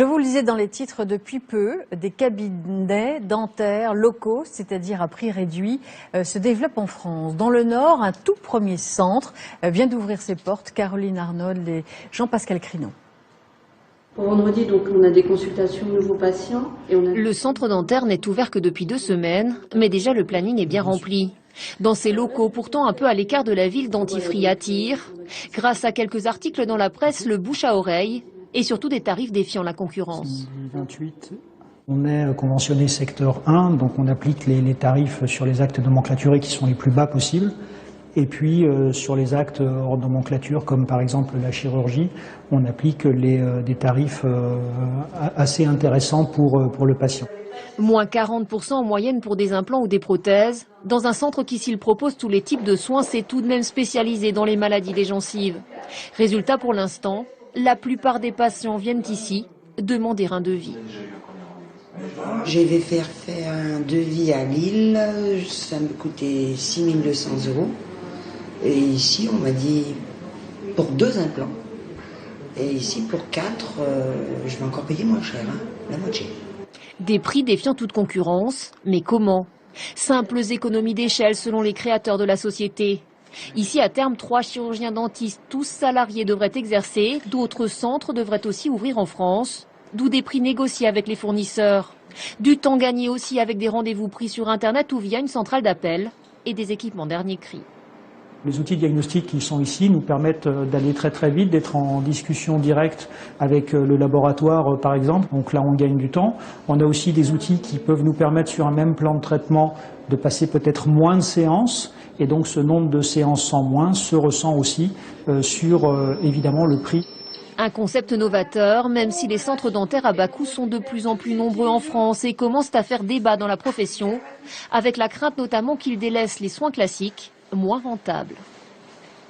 Je vous le disais dans les titres, depuis peu, des cabinets dentaires locaux, c'est-à-dire à prix réduit, se développent en France. Dans le Nord, un tout premier centre vient d'ouvrir ses portes. Caroline Arnold et Jean-Pascal Crinon. Pour vendredi, donc, on a des consultations de nouveaux patients. Le centre dentaire n'est ouvert que depuis 2 semaines, mais déjà le planning est bien rempli. Dans ces locaux, pourtant un peu à l'écart de la ville, Dentifrice attire, grâce à quelques articles dans la presse, le bouche à oreille et surtout des tarifs défiant la concurrence. 28. On est conventionné secteur 1, donc on applique les tarifs sur les actes nomenclaturés qui sont les plus bas possibles. Et puis sur les actes hors nomenclature, comme par exemple la chirurgie, on applique des tarifs assez intéressants pour le patient. Moins 40% en moyenne pour des implants ou des prothèses. Dans un centre qui, s'il propose tous les types de soins, c'est tout de même spécialisé dans les maladies des gencives. Résultat, pour l'instant, la plupart des patients viennent ici demander un devis. Je vais faire un devis à Lille, ça me coûtait 6 200 €. Et ici, on m'a dit pour 2 implants. Et ici, pour 4, je vais encore payer moins cher, la moitié. Des prix défiant toute concurrence, mais comment? Simples économies d'échelle selon les créateurs de la société. Ici, à terme, 3 chirurgiens dentistes, tous salariés, devraient exercer. D'autres centres devraient aussi ouvrir en France, d'où des prix négociés avec les fournisseurs. Du temps gagné aussi avec des rendez-vous pris sur Internet ou via une centrale d'appel et des équipements dernier cri. Les outils diagnostiques qui sont ici nous permettent d'aller très vite, d'être en discussion directe avec le laboratoire par exemple. Donc là on gagne du temps. On a aussi des outils qui peuvent nous permettre sur un même plan de traitement de passer peut-être moins de séances. Et donc ce nombre de séances en moins se ressent aussi sur évidemment le prix. Un concept novateur, même si les centres dentaires à bas coût sont de plus en plus nombreux en France et commencent à faire débat dans la profession, avec la crainte notamment qu'ils délaissent les soins classiques, moins rentables.